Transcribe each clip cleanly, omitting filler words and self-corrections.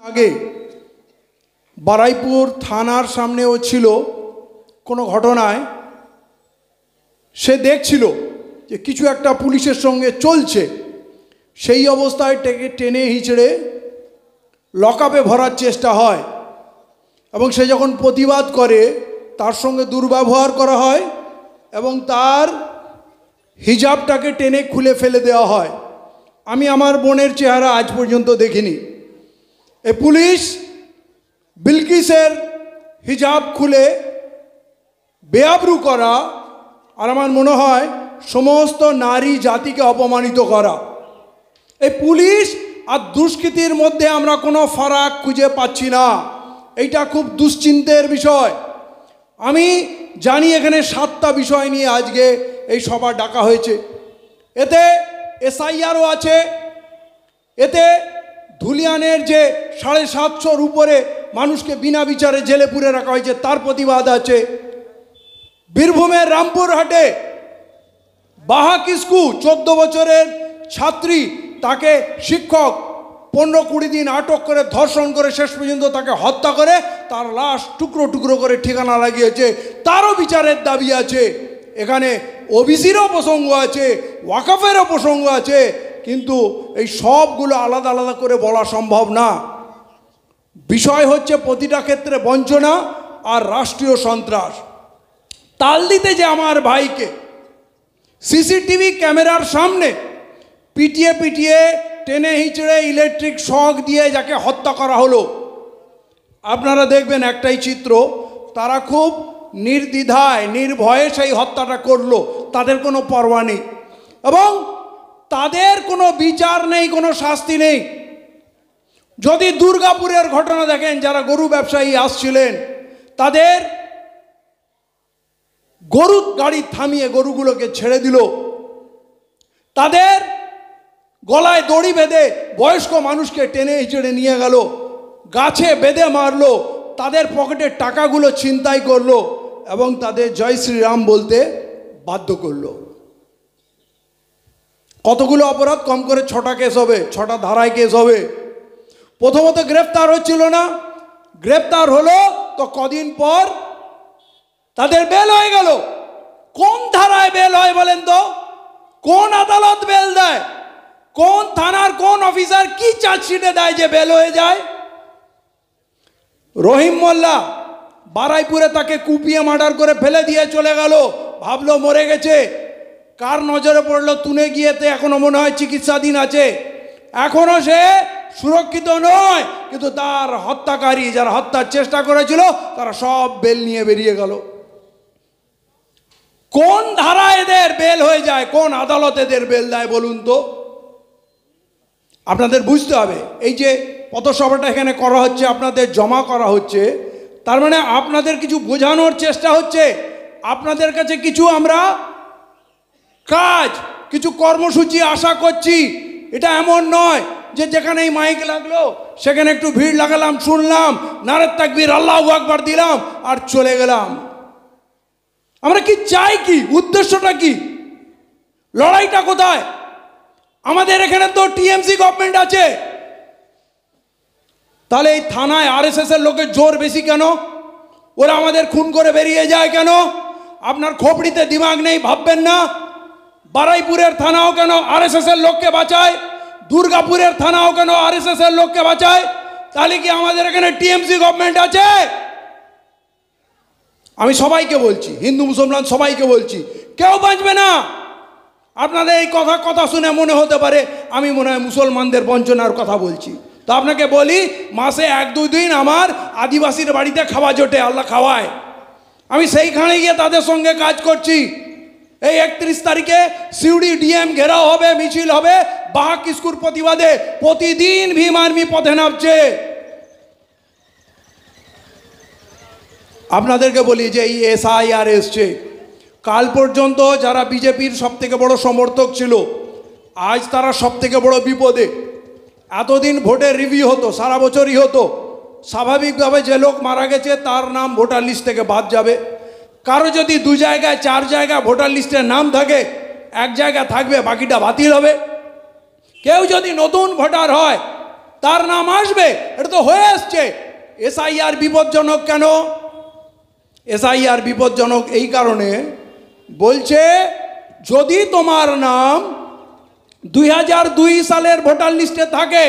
আগে বারুইপুর থানার সামনেও ছিল কোনো ঘটনায় সে দেখছিল যে কিছু একটা পুলিশের সঙ্গে চলছে, সেই অবস্থায় টেনে হিচড়ে লকআপে ভরার চেষ্টা হয় এবং সে যখন প্রতিবাদ করে তার সঙ্গে দুর্ব্যবহার করা হয় এবং তার হিজাবটাকে টেনে খুলে ফেলে দেওয়া হয়। আমি আমার বোনের চেহারা আজ পর্যন্ত দেখিনি। এই পুলিশ বিলকিসের হিজাব খুলে বেআবরু করা আর আমার মনে হয় সমস্ত নারী জাতিকে অপমানিত করা। এই পুলিশ আর দুষ্কৃতির মধ্যে আমরা কোনো ফারাক খুঁজে পাচ্ছি না। এইটা খুব দুশ্চিন্তের বিষয়। আমি জানি এখানে 7টা বিষয় নিয়ে আজকে এই সভা ডাকা হয়েছে। এতে এসআইআরও আছে, এতে ধুলিয়ানের যে 750-র উপরে মানুষকে বিনা বিচারে জেলে পুরে রাখা হয়েছে তার প্রতিবাদ আছে। বীরভূমের রামপুরহাটে বাহা কিসকু 14 বছরের ছাত্রী, তাকে শিক্ষক 15-20 দিন আটক করে ধর্ষণ করে শেষ পর্যন্ত তাকে হত্যা করে তার লাশ টুকরো টুকরো করে ঠিকানা লাগিয়েছে, তারও বিচারের দাবি আছে। এখানে ওবিসিরও প্রসঙ্গ আছে, ওয়াকফেরও প্রসঙ্গ আছে, কিন্তু এই সবগুলো আলাদা আলাদা করে বলা সম্ভব না। বিষয় হচ্ছে প্রতিটা ক্ষেত্রে বঞ্চনা আর রাষ্ট্রীয় সন্ত্রাস। তালদিতে যে আমার ভাইকে সিসিটিভি ক্যামেরার সামনে পিটিয়ে পিটিয়ে টেনে হিচড়ে ইলেকট্রিক শক দিয়ে যাকে হত্যা করা হলো, আপনারা দেখবেন একটাই চিত্র, তারা খুব নির্দ্বিধায় নির্ভয়ে সেই হত্যাটা করলো, তাদের কোনো পরোয়া নেই এবং তাদের কোনো বিচার নেই, কোনো শাস্তি নেই। যদি দুর্গাপুরের ঘটনা দেখেন, যারা গরু ব্যবসায়ী আসছিলেন তাদের গরুর গাড়ি থামিয়ে গরুগুলোকে ছেড়ে দিল, তাদের গলায় দড়ি বেঁধে বয়স্ক মানুষকে টেনে হিচড়ে নিয়ে গেল, গাছে বেঁধে মারলো, তাদের পকেটের টাকাগুলো ছিনতাই করলো এবং তাদের জয় শ্রীরাম বলতে বাধ্য করলো। কতগুলো অপরাধ? কম করে 6টা কেস হবে, 6টা ধারায় কেস হবে। প্রথমত গ্রেফতার হচ্ছিল না, গ্রেফতার হলো তো কদিন পর তাদের বেল হয়ে গেল। কোন ধারায় বেল হয় বলেন তো? কোন আদালত বেল দেয়? কোন থানার কোন অফিসার কি চার্জশিটে দেয় যে বেল হয়ে যায়? রহিম মোল্লা বারুইপুরে তাকে কুপিয়ে মার্ডার করে ফেলে দিয়ে চলে গেল, ভাবলো মরে গেছে। কার নজরে পড়লো? তুলে গিয়েতে এখনো মনে হয় চিকিৎসাধীন আছে, এখনো সে সুরক্ষিত নয়, কিন্তু তার হত্যাকারী যারা হত্যার চেষ্টা করেছিল তারা সব বেল নিয়ে বেরিয়ে গেল। কোন ধারা এদের বেল হয়ে যায়? কোন আদালত এদের বেল দেয় বলুন তো? আপনাদের বুঝতে হবে। এই যে পথসভাটা এখানে করা হচ্ছে, আপনাদের জমা করা হচ্ছে, তার মানে আপনাদের কিছু বোঝানোর চেষ্টা হচ্ছে। আপনাদের কাছে কিছু আমরা কাজ, কিছু কর্মসূচি আশা করছি। এটা এমন নয় যে যেখানেই মাইক লাগলো সেখানে একটু ভিড় লাগালাম, শুনলাম, নারে তাকবীর, আল্লাহু আকবার দিলাম আর চলে গেলাম। আমরা কি চাই? কি উদ্দেশ্যটা? কি লড়াইটা কোথায়? আমাদের এখানে তো টিএমসি গভর্নমেন্ট আছে, তাহলে এই থানায় আরএসএস এর লোকের জোর বেশি কেন? ওরা আমাদের খুন করে বেরিয়ে যায় কেন? আপনার খোপড়িতে দিমাগ নেই ভাববেন না? বারুইপুরের থানাও কেন আরএসএস এর লোককে বাঁচায়? দুর্গাপুরের থানাও কেন আরএসএস এর লোককে বাঁচায়? তাহলে কি আমাদের এখানে টিএমসি গভর্নমেন্ট আছে? আমি সবাইকে বলছি, হিন্দু মুসলমান সবাইকে বলছি, কেউ বাঁচবে না। আপনাদের এই কথা শুনে মনে হতে পারে আমি মনে হয় মুসলমানদের বঞ্চনার কথা বলছি। তো আপনাকে বলি, মাসে 1-2 দিন আমার আদিবাসীর বাড়িতে খাওয়া জোটে, আল্লাহ খাওয়ায়। আমি সেইখানে গিয়ে তাদের সঙ্গে কাজ করছি। এই 31 তারিখে সিউড়ি ডিএম ঘেরাও হবে, মিছিল হবে বাহা কিস্কুর প্রতিবাদে। প্রতিদিন ভীম আর্মি পথে নামছে। আপনাদেরকে বলি যে এই এসআইআর এসছে, কাল পর্যন্ত যারা বিজেপির সবথেকে বড় সমর্থক ছিল, আজ তারা সবথেকে বড় বিপদে। এতদিন ভোটের রিভিউ হতো, সারা বছরই হতো, স্বাভাবিকভাবে যে লোক মারা গেছে তার নাম ভোটার লিস্ট থেকে বাদ যাবে। কারো যদি 2 জায়গায় 4 জায়গায় ভোটার লিস্টের নাম থাকে, এক জায়গায় থাকবে, বাকিটা বাতিল হবে। কেউ যদি নতুন ভোটার হয় তার নাম আসবে, এটা তো হয়ে আসছে। এসআইআর বিপজ্জনক কেন? এসআইআর বিপজ্জনক এই কারণে, বলছে যদি তোমার নাম 2002 সালের ভোটার লিস্টে থাকে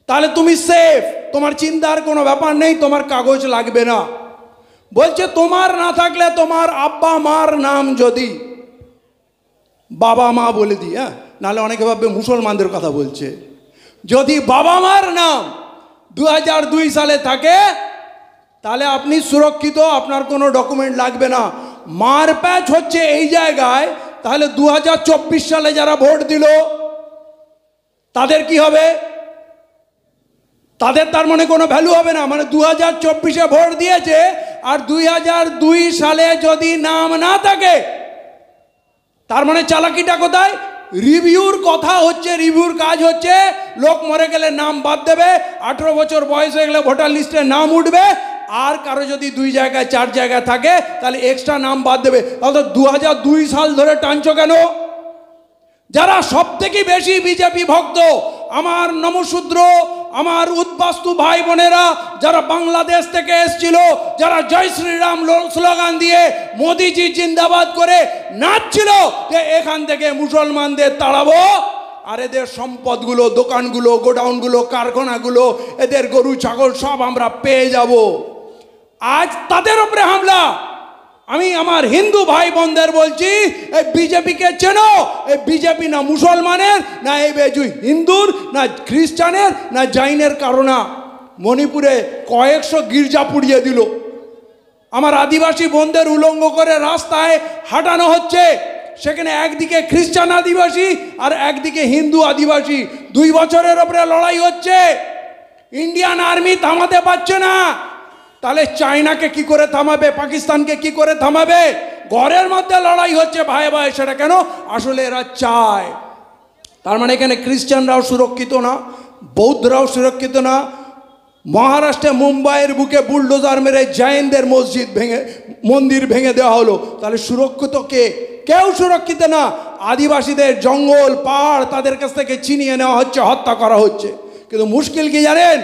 তাহলে তুমি সেফ, তোমার চিন্তার কোনো ব্যাপার নেই, তোমার কাগজ লাগবে না। বলছে তোমার না থাকলে তোমার আব্বা মার নাম যদি, বাবা মা বলে দিই, হ্যাঁ, নাহলে অনেকে ভাববে মুসলমানদের কথা বলছে, যদি বাবা মার নাম 2002 সালে থাকে তাহলে আপনি সুরক্ষিত, আপনার কোনো ডকুমেন্ট লাগবে না। মারপ্যাচ হচ্ছে এই জায়গায়, তাহলে 2024 সালে যারা ভোট দিল তাদের কি হবে? তাদের তার মানে কোনো ভ্যালু হবে না। মানে 2024-এ ভোট দিয়েছে আর 2002 সালে যদি নাম না থাকে, তার মানে চালাকিটা কোথায়? রিভিউর কথা হচ্ছে, রিভিউর কাজ হচ্ছে, লোক মরে গেলে নাম বাদ দেবে, 18 বছর বয়স হয়ে গেলে ভোটার লিস্টে নাম উঠবে, আর কারো যদি 2 জায়গায় 4 জায়গায় থাকে তাহলে এক্সট্রা নাম বাদ দেবে। তাহলে 2002 সাল ধরে টানছো কেন? যারা সব থেকে বেশি বিজেপি ভক্ত, আমার নমশূদ্র, আমার উদ্বাস্তু ভাই বোনেরা, যারা বাংলাদেশ থেকে এসেছিল, যারা জয় শ্রীরাম স্লোগান দিয়ে মোদিজি জিন্দাবাদ করে নাচছিল যে এখান থেকে মুসলমানদের তাড়াবো আর এদের সম্পদগুলো, দোকানগুলো, গোডাউনগুলো, কারখানাগুলো, এদের গরু ছাগল সব আমরা পেয়ে যাব, আজ তাদের উপরে হামলা। আমি আমার হিন্দু ভাই বোনদের বলছি, এই বিজেপিকে চেনো? এই বিজেপি না মুসলমানের, না এই বেজু হিন্দুর, না খ্রিস্টানের, না জৈনের কারণা। মণিপুরে কয়েকশো গির্জা পুড়িয়ে দিল। আমার আদিবাসী বোনদের উলঙ্গ করে রাস্তায় হাঁটানো হচ্ছে, সেখানে একদিকে খ্রিস্টান আদিবাসী আর একদিকে হিন্দু আদিবাসী, 2 বছরের ওপরে লড়াই হচ্ছে। ইন্ডিয়ান আর্মি থামাতে পারছে না, তাহলে চায়নাকে কি করে থামাবে? পাকিস্তানকে কি করে থামাবে? ঘরের মধ্যে লড়াই হচ্ছে ভাই ভাই। সেটা কেন? আসলে এরা চায়। তার মানে এখানে খ্রিস্টানরাও সুরক্ষিত না, বৌদ্ধরাও সুরক্ষিত না। মহারাষ্ট্রে মুম্বাইয়ের বুকে বুলডোজার মেরে জৈনদের মন্দির ভেঙে দেওয়া হলো, তাহলে সুরক্ষিত কে? কেউ সুরক্ষিত না। আদিবাসীদের জঙ্গল পাহাড় তাদের কাছ থেকে ছিনিয়ে নেওয়া হচ্ছে, হত্যা করা হচ্ছে। কিন্তু মুশকিল কি জানেন?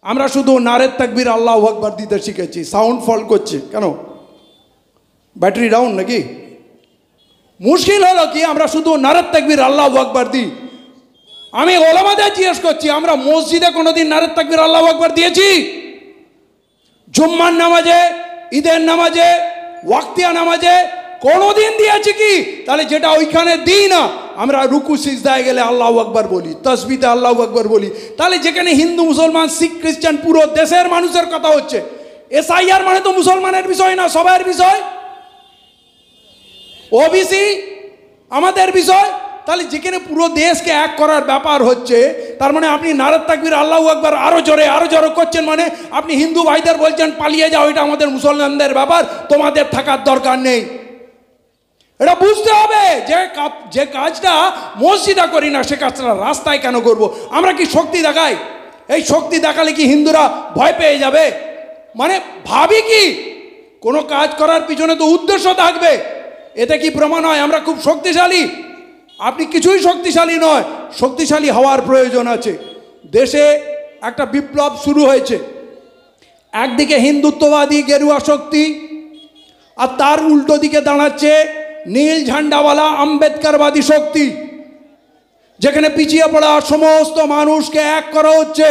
আমরা শুধু নারের তাকবীর আল্লাহু আকবার দিতে শিখেছি, সাউন্ড ফল করছে কেন? ব্যাটারি ডাউন নাকি? মুশকিল হলো কি, আমরা শুধু নারের তাকবীর আল্লাহু আকবার দিই। আমি ওলামাদের জিজ্ঞেস করছি, আমরা মসজিদে কোনোদিন নারের তাকবীর আল্লাহু আকবার দিয়েছি? জুম্মার নামাজে, ঈদের নামাজে, ওয়াক্তিয়া নামাজে কোনোদিন দিয়েছি কি? তাহলে যেটা ওইখানে দিই না, আমরা রুকু সিজদায় গেলে আল্লাহু আকবার বলি, তাসবিতে আল্লাহু আকবার বলি। তাহলে যেখানে হিন্দু মুসলমান শিখ খ্রিস্টান পুরো দেশের মানুষের কথা হচ্ছে, এসআইআর মানে তো মুসলমানের বিষয় না, সবার বিষয়। ওবিসি আমাদের বিষয়। তাহলে যেখানে পুরো দেশকে এক করার ব্যাপার হচ্ছে, তার মানে আপনি নারাত তাকবীর আল্লাহু আকবার আরো জোরে করছেন, মানে আপনি হিন্দু ভাইদের বলছেন পালিয়ে যাও, এটা আমাদের মুসলমানদের ব্যাপার, তোমাদের থাকার দরকার নেই। এটা বুঝতে হবে যে কাজটা মসজিদে করি না, সে কাজটা রাস্তায় কেন করব? আমরা কি শক্তি দেখাই? এই শক্তি দেখালে কি হিন্দুরা ভয় পেয়ে যাবে? মানে ভাবি কি কোনো কাজ করার পিছনে তো উদ্দেশ্য থাকবে। এতে কি প্রমাণ হয় আমরা খুব শক্তিশালী? আপনি কিছুই শক্তিশালী নয়। শক্তিশালী হওয়ার প্রয়োজন আছে। দেশে একটা বিপ্লব শুরু হয়েছে, একদিকে হিন্দুত্ববাদী গেরুয়া শক্তি, আর তার উল্টো দিকে দাঁড়াচ্ছে নীল ঝান্ডাওয়ালা আম্বেদকরবাদী শক্তি, যেখানে পিছিয়ে পড়া সমস্ত মানুষকে এক করা হচ্ছে।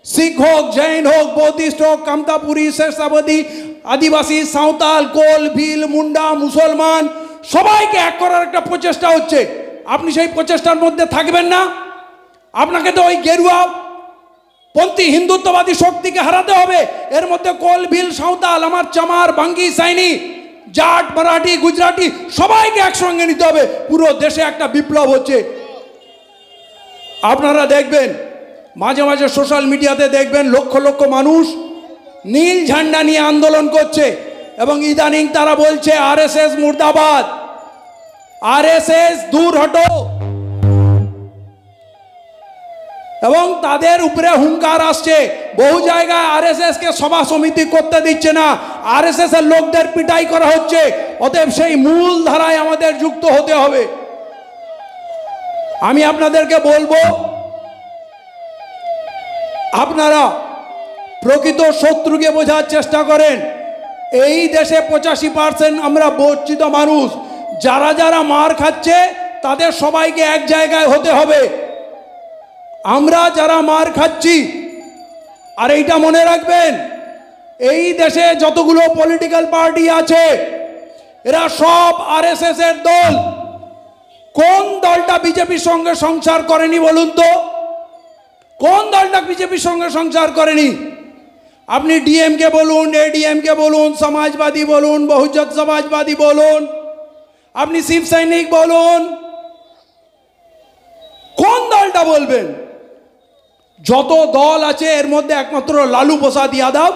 শিখ হোক, জৈন হোক, বৌদ্ধিস্ট হোক, কামতাপুরী, শেষাবাদী, আদিবাসী, সাঁওতাল, কোল, ভিল, মুন্ডা, মুসলমান, সবাইকে এক করার একটা প্রচেষ্টা হচ্ছে। আপনি সেই প্রচেষ্টার মধ্যে থাকবেন না? আপনাকে তো ওই গেরুয়া পন্থী হিন্দুত্ববাদী শক্তিকে হারাতে হবে। এর মধ্যে কোল, ভিল, সাঁওতাল, আমার চামার, বাঙ্গি, সাইনি, জাট, মারাঠি, গুজরাটি সবাইকে একসঙ্গে নিতে হবে। পুরো দেশে একটা বিপ্লব হচ্ছে। আপনারা দেখবেন মাঝে মাঝে সোশ্যাল মিডিয়াতে দেখবেন লক্ষ লক্ষ মানুষ নীল ঝান্ডা নিয়ে আন্দোলন করছে, এবং ইদানিং তারা বলছে আরএসএস মুর্দাবাদ, আরএসএস দূর হটো, এবং তাদের উপরে হুঙ্কার আসছে। বহু জায়গায় আরএসএস কে সভা সমিতি করতে দিচ্ছে না, আরএসএস এর লোকদের পিটাই করা হচ্ছে। অতএব সেই মূল ধারায় আমাদের যুক্ত হতে হবে। আমি আপনাদেরকে বলবো, আপনারা প্রকৃত শত্রুকে বোঝার চেষ্টা করেন। এই দেশে 85% আমরা বঞ্চিত মানুষ। যারা যারা মার খাচ্ছে তাদের সবাইকে এক জায়গায় হতে হবে। আমরা যারা মার খাচ্ছি, আর এইটা মনে রাখবেন, এই দেশে যতগুলো পলিটিক্যাল পার্টি আছে এরা সব আরএসএস এর দল। কোন দলটা বিজেপির সঙ্গে সংসার করেনি বলুন তো? কোন দলটা বিজেপির সঙ্গে সংসার করেনি? আপনি ডিএমকে বলুন, এডিএমকে বলুন, সমাজবাদী বলুন, বহুজন সমাজবাদী বলুন, আপনি শিব সৈনিক বলুন, কোন দলটা বলবেন? যত দল আছে এর মধ্যে একমাত্র লালু প্রসাদ যাদব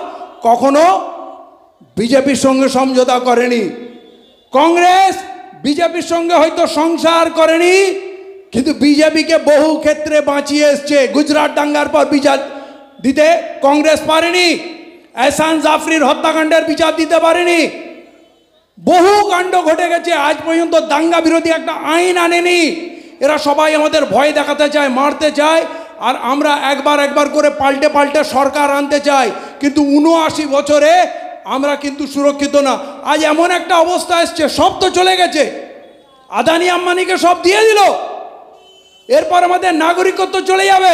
কখনো বিজেপির সঙ্গে সমঝোতা করেনি। কংগ্রেস বিজেপির সঙ্গে হয়তো সংসার করেনি, কিন্তু বিজেপিকে বহু ক্ষেত্রে বাঁচিয়ে এসছে। গুজরাট দাঙ্গার পর বিচার দিতে কংগ্রেস পারেনি, এহসান জাফরির হত্যাকাণ্ডের বিচার দিতে পারেনি। বহু কাণ্ড ঘটে গেছে, আজ পর্যন্ত দাঙ্গা বিরোধী একটা আইন আনেনি। এরা সবাই আমাদের ভয় দেখাতে চায়, মারতে চায়, আর আমরা একবার একবার করে পাল্টে পাল্টে সরকার আনতে চাই, কিন্তু 79 বছরে আমরা কিন্তু সুরক্ষিত না। আজ এমন একটা অবস্থা এসছে, সব তো চলে গেছে, আদানি আম্বানিকে সব দিয়ে দিল, এরপর আমাদের নাগরিকত্ব চলে যাবে,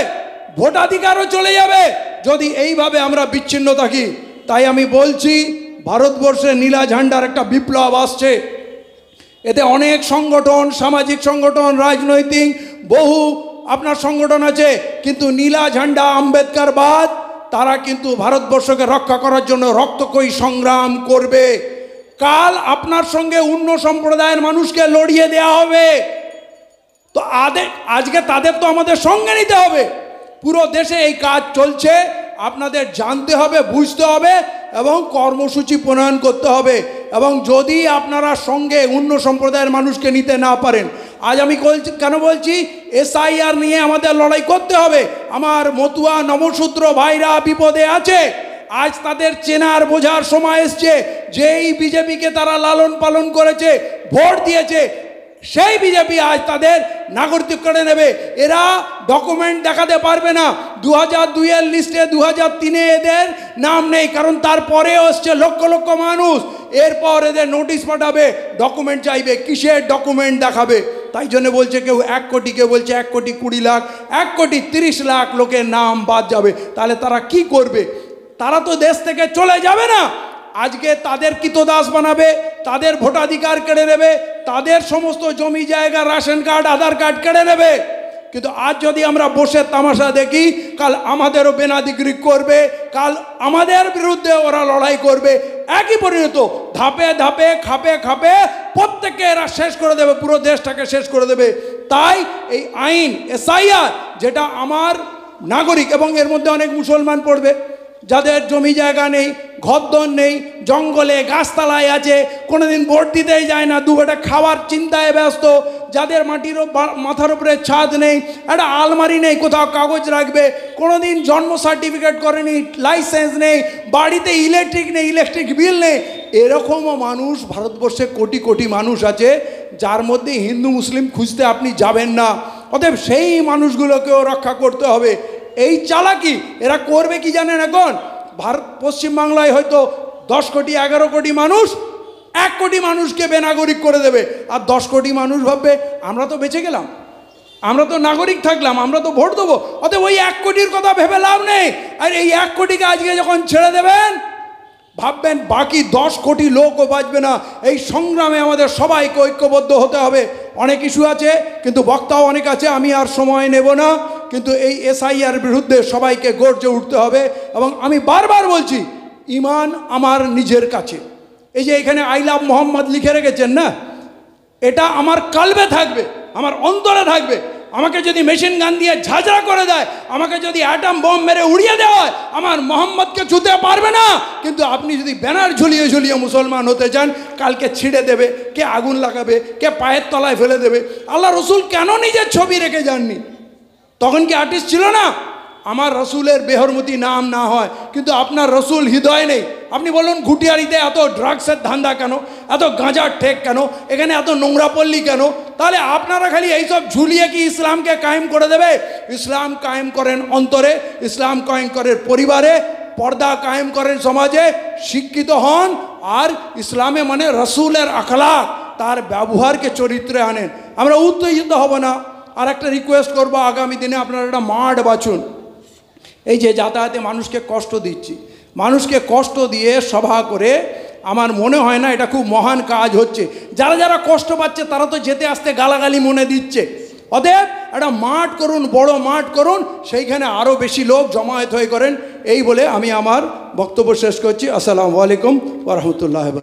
ভোটাধিকারও চলে যাবে যদি এইভাবে আমরা বিচ্ছিন্ন থাকি। তাই আমি বলছি, ভারতবর্ষে নীলা ঝান্ডার একটা বিপ্লব আসছে। এতে অনেক সংগঠন, সামাজিক সংগঠন, রাজনৈতিক বহু আপনার সংগঠন আছে, কিন্তু নীলা ঝান্ডা আম্বেদকরবাদ তারা কিন্তু ভারতবর্ষকে রক্ষা করার জন্য রক্তক্ষয়ী সংগ্রাম করবে। কাল আপনার সঙ্গে অন্য সম্প্রদায়ের মানুষকে লড়িয়ে দেওয়া হবে, তো আজকে তাদের তো আমাদের সঙ্গে নিতে হবে। পুরো দেশে এই কাজ চলছে, আপনাদের জানতে হবে, বুঝতে হবে এবং কর্মসূচি প্রণয়ন করতে হবে। এবং যদি আপনারা সঙ্গে অন্য সম্প্রদায়ের মানুষকে নিতে না পারেন, আজ আমি কেন বলছি এসআইআর নিয়ে আমাদের লড়াই করতে হবে। আমার মতুয়া নমশূদ্র ভাইরা বিপদে আছে, আজ তাদের চেনার বোঝার সময় এসছে। যেই বিজেপিকে তারা লালন পালন করেছে, ভোট দিয়েছে, সেই বিজেপি আজ তাদের নাগরিকত্ব কেড়ে নেবে। এরা ডকুমেন্ট দেখাতে পারবে না। 2002-এর লিস্টে 2003-এ এদের নাম নেই, কারণ তারপরেও এসছে লক্ষ লক্ষ মানুষ। এরপর এদের নোটিশ পাঠাবে, ডকুমেন্ট চাইবে, কিসের ডকুমেন্ট দেখাবে? তাই জন্য বলছে কেউ 1 কোটি, কেউ বলছে 1 কোটি 20 লাখ, 1 কোটি 30 লাখ লোকের নাম বাদ যাবে। তাহলে তারা কি করবে? তারা তো দেশ থেকে চলে যাবে না। আজকে তাদের কৃতদাস বানাবে, তাদের ভোটাধিকার কেড়ে নেবে, তাদের সমস্ত জমি জায়গা, রেশন কার্ড, আধার কার্ড কেড়ে নেবে। কিন্তু আজ যদি আমরা বসে তামাশা দেখি, কাল আমাদেরও বেনাদিগিরি করবে, কাল আমাদের বিরুদ্ধে ওরা লড়াই করবে। একই পরিণত, ধাপে ধাপে, খাপে খাপে প্রত্যেককে এরা শেষ করে দেবে, পুরো দেশটাকে শেষ করে দেবে। তাই এই আইন এসআইআর, যেটা আমার নাগরিক, এবং এর মধ্যে অনেক মুসলমান পড়বে যাদের জমি জায়গা নেই, ঘরদোর নেই, জঙ্গলে গাছতলায় আছে, কোনোদিন ভোট দিতেই যায় না, দুবেটা খাওয়ার চিন্তায় ব্যস্ত, যাদের মাথার উপরে ছাদ নেই, একটা আলমারি নেই কোথাও কাগজ রাখবে, কোনোদিন জন্ম সার্টিফিকেট করেনি, লাইসেন্স নেই, বাড়িতে ইলেকট্রিক নেই, ইলেকট্রিক বিল নেই, এরকমও মানুষ ভারতবর্ষে কোটি কোটি মানুষ আছে, যার মধ্যে হিন্দু মুসলিম খুঁজতে আপনি যাবেন না। অতএব সেই মানুষগুলোকেও রক্ষা করতে হবে। এই চালাকি এরা করবে কি জানেন? এখন পশ্চিমবাংলায় হয়তো 10 কোটি 11 কোটি মানুষ 1 কোটি মানুষকে বেনাগরিক করে দেবে, আর 10 কোটি মানুষ ভাববে আমরা তো বেঁচে গেলাম, আমরা তো নাগরিক থাকলাম, আমরা তো ভোট দেবো। অতএব ওই 1 কোটির কথা ভেবে লাভ নেই। আর এই 1 কোটিকে আজকে যখন ছেড়ে দেবেন, ভাববেন বাকি 10 কোটি লোকও বাঁচবে না। এই সংগ্রামে আমাদের সবাইকে ঐক্যবদ্ধ হতে হবে। অনেক ইস্যু আছে, কিন্তু বক্তাও অনেক আছে, আমি আর সময় নেব না। কিন্তু এই এসআইআর বিরুদ্ধে সবাইকে গর্জে উঠতে হবে। এবং আমি বারবার বলছি, ইমান আমার নিজের কাছে। এই যে এখানে আই লাভ মোহাম্মদ লিখে রেখেছেন না, এটা আমার কালবে থাকবে, আমার অন্তরে থাকবে। আমাকে যদি মেশিন গান দিয়ে ঝাঁঝরা করে দেয়, আমাকে যদি অ্যাটম বম মেরে উড়িয়ে দেওয়া হয়, আমার মোহাম্মদকে ছুঁতে পারবে না। কিন্তু আপনি যদি ব্যানার ঝুলিয়ে ঝুলিয়ে মুসলমান হতে চান, কালকে ছিঁড়ে দেবে, কে আগুন লাগাবে, কে পায়ের তলায় ফেলে দেবে। আল্লাহ রসুল কেন নিজের ছবি রেখে যাননি? তখন কি আর্টিস্ট ছিল না? আমার রসুলের বেহরমতি নাম না হয়, কিন্তু আপনার রসুল হৃদয় নেই। আপনি বলুন ঘুটিয়ারিতে এত ড্রাগসের ধান্দা কেন, এত গাঁজার ঠেক কেন, এখানে এত নোংরা পল্লী কেন? তাহলে আপনারা খালি এইসব ঝুলিয়ে কি ইসলামকে কায়েম করে দেবে? ইসলাম কায়েম করেন অন্তরে, ইসলাম কায়েম করেন পরিবারে, পর্দা কায়েম করেন সমাজে, শিক্ষিত হন, আর ইসলামে মানে রসুলের আখলাক, তার ব্যবহারকে চরিত্রে আনেন। আমরা উত্তেজিত হব না। আর একটা রিকোয়েস্ট করবো, আগামী দিনে আপনারা একটা মাঠ বাছুন। এই যে যাতায়াতে মানুষকে কষ্ট দিচ্ছি, মানুষকে কষ্ট দিয়ে সভা করে আমার মনে হয় না এটা খুব মহান কাজ হচ্ছে। যারা যারা কষ্ট পাচ্ছে তারা তো যেতে আসতে গালাগালি মনে দিচ্ছে। অতএব একটা মাঠ করুন, বড় মাঠ করুন, সেইখানে আরও বেশি লোক জমায়েত হয়ে করেন। এই বলে আমি আমার বক্তব্য শেষ করছি। আসসালামু আলাইকুম ওয়া রাহমাতুল্লাহি।